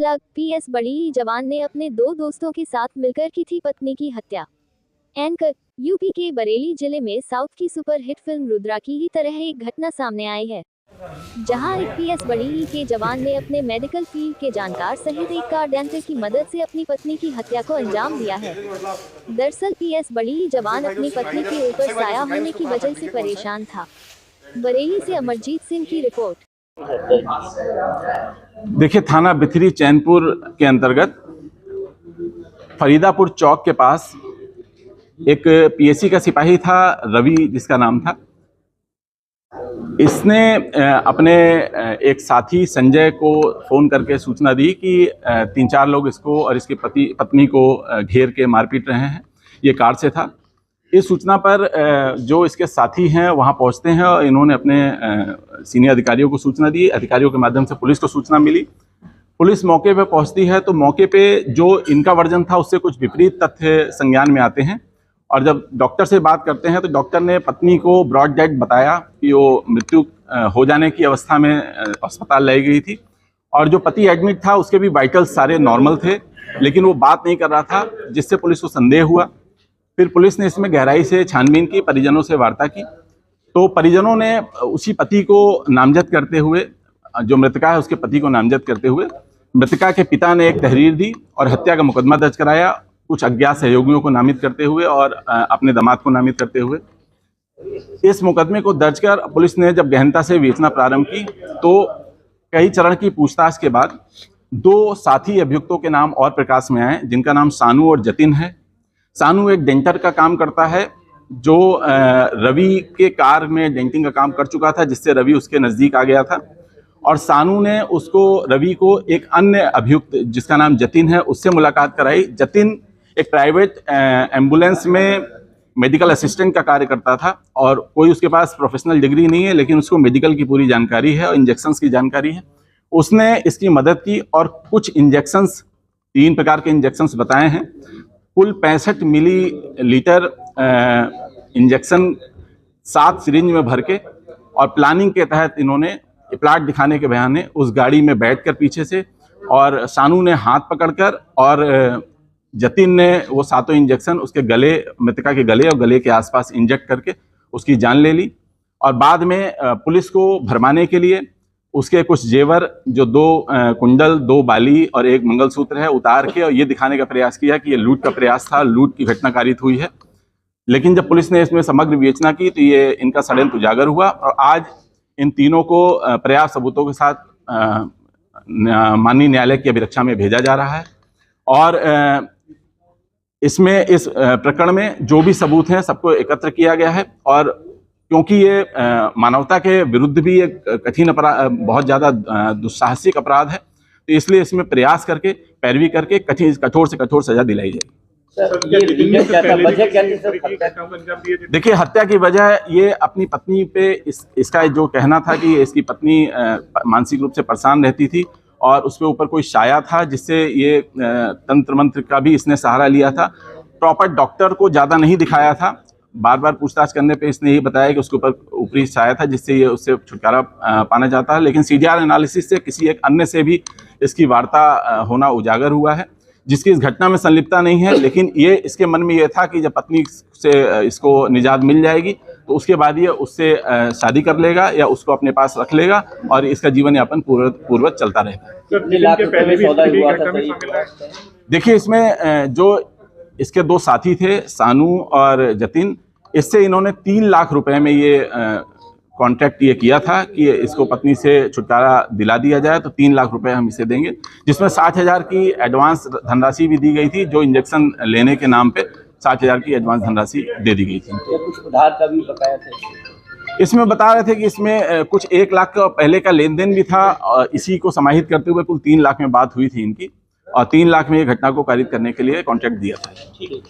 Lakh PS बड़ी जवान ने अपने 2 दोस्तों के साथ मिलकर की थी पत्नी की हत्या। एंकर यूपी के बरेली जिले में साउथ की सुपरहिट फिल्म रुद्रा की ही तरह एक घटना सामने आई है, जहां एक पीएस बड़ी के जवान ने अपने मेडिकल फील्ड के जानकार सहित एक कार डेंटर की मदद से अपनी पत्नी की हत्या को अंजाम दिया है। दरअसल पीएस बड़ी जवान अपनी पत्नी के ऊपर साया होने की वजह से परेशान था। बरेली से अमरजीत सिंह की रिपोर्ट। देखिए, थाना बिथरी चैनपुर के अंतर्गत फरीदापुर चौक के पास एक पीएससी का सिपाही था, रवि जिसका नाम था। इसने अपने एक साथी संजय को फोन करके सूचना दी कि 3-4 लोग इसको और इसकी पत्नी को घेर के मारपीट रहे हैं। ये कार से था। इस सूचना पर जो इसके साथी हैं वहां पहुंचते हैं और इन्होंने अपने सीनियर अधिकारियों को सूचना दी। अधिकारियों के माध्यम से पुलिस को सूचना मिली। पुलिस मौके पे पहुंचती है तो मौके पे जो इनका वर्जन था उससे कुछ विपरीत तथ्य संज्ञान में आते हैं और जब डॉक्टर से बात करते हैं तो डॉक्टर ने पत्नी को ब्रॉड डेड बताया कि वो मृत्यु हो जाने की अवस्था में अस्पताल लाई गई थी और जो पति एडमिट था उसके भी वाइटल्स सारे नॉर्मल थे, लेकिन वो बात नहीं कर रहा था, जिससे पुलिस को संदेह हुआ। फिर पुलिस ने इसमें गहराई से छानबीन की, परिजनों से वार्ता की, तो परिजनों ने उसी पति को नामजद करते हुए, जो मृतका है उसके पति को नामजद करते हुए मृतका के पिता ने एक तहरीर दी और हत्या का मुकदमा दर्ज कराया, कुछ अज्ञात सहयोगियों को नामित करते हुए और अपने दामाद को नामित करते हुए। इस मुकदमे को दर्ज कर पुलिस ने जब गहनता से विवेचना प्रारंभ की तो कई चरण की पूछताछ के बाद 2 साथी अभियुक्तों के नाम और प्रकाश में आए, जिनका नाम सानू और जतिन है। सानू एक डेंटर का काम करता है जो रवि के कार में डेंटिंग का काम कर चुका था, जिससे रवि उसके नज़दीक आ गया था और सानू ने रवि को एक अन्य अभियुक्त जिसका नाम जतिन है उससे मुलाकात कराई। जतिन एक प्राइवेट एम्बुलेंस में मेडिकल असिस्टेंट का कार्य करता था और कोई उसके पास प्रोफेशनल डिग्री नहीं है, लेकिन उसको मेडिकल की पूरी जानकारी है और इंजेक्शंस की जानकारी है। उसने इसकी मदद की और कुछ इंजेक्शंस, 3 प्रकार के इंजेक्शंस बताए हैं। कुल 65 मिलीलीटर इंजेक्शन 7 सिरिंज में भर के और प्लानिंग के तहत इन्होंने प्लाट दिखाने के बहाने उस गाड़ी में बैठकर पीछे से और सानू ने हाथ पकड़कर और जतिन ने वो 7 इंजेक्शन उसके गले, मृतका के गले और गले के आसपास इंजेक्ट करके उसकी जान ले ली और बाद में पुलिस को भरमाने के लिए उसके कुछ जेवर, जो 2 कुंडल, 2 बाली और 1 मंगलसूत्र है, उतार के और ये दिखाने का प्रयास किया कि ये लूट का प्रयास था, लूट की घटना कारित हुई है। लेकिन जब पुलिस ने इसमें समग्र विवेचना की तो ये इनका षड्यंत्र उजागर हुआ और आज इन तीनों को पर्याप्त सबूतों के साथ माननीय न्यायालय की अभिरक्षा में भेजा जा रहा है और इसमें इस प्रकरण में जो भी सबूत हैं सबको एकत्र किया गया है और क्योंकि ये मानवता के विरुद्ध भी एक कठिन अपराध, बहुत ज़्यादा दुस्साहसिक अपराध है, तो इसलिए इसमें प्रयास करके, पैरवी करके कठोर से कठोर सजा दिलाई जाएगी। देखिए, हत्या की वजह ये अपनी पत्नी पे इसका जो कहना था कि इसकी पत्नी मानसिक रूप से परेशान रहती थी और उसके ऊपर कोई साया था, जिससे ये तंत्र मंत्र का भी इसने सहारा लिया था। प्रॉपर डॉक्टर को ज़्यादा नहीं दिखाया था। बार बार पूछताछ करने पे इसने ये बताया कि उसके ऊपर ऊपरी साया था, जिससे ये उससे छुटकारा पाना जाता है, लेकिन सीडीआर एनालिसिस से किसी एक अन्य से भी इसकी वार्ता होना उजागर हुआ है, जिसकी इस घटना में संलिप्तता नहीं है। लेकिन ये इसके मन में ये था कि जब पत्नी से इसको निजात मिल जाएगी तो उसके बाद ये उससे शादी कर लेगा या उसको अपने पास रख लेगा और इसका जीवन यापन पूर्ववत चलता रहेगा। देखिए, इसमें जो इसके 2 साथी थे, सानू और जतिन, इससे इन्होंने 3 लाख रुपए में ये कॉन्ट्रैक्ट ये किया था कि इसको पत्नी से छुटकारा दिला दिया जाए, तो 3 लाख रुपए हम इसे देंगे, जिसमें 60,000 की एडवांस धनराशि भी दी गई थी। जो इंजेक्शन लेने के नाम पे 60,000 की एडवांस धनराशि दे दी गई थी। कुछ उधार का भी बकाया था इसमें बता रहे थे कि इसमें कुछ 1 लाख का पहले का लेन देन भी था और इसी को समाहित करते हुए कुल 3 लाख में बात हुई थी इनकी और 3 लाख में ये घटना को कारित करने के लिए कॉन्ट्रैक्ट दिया था। ठीक है।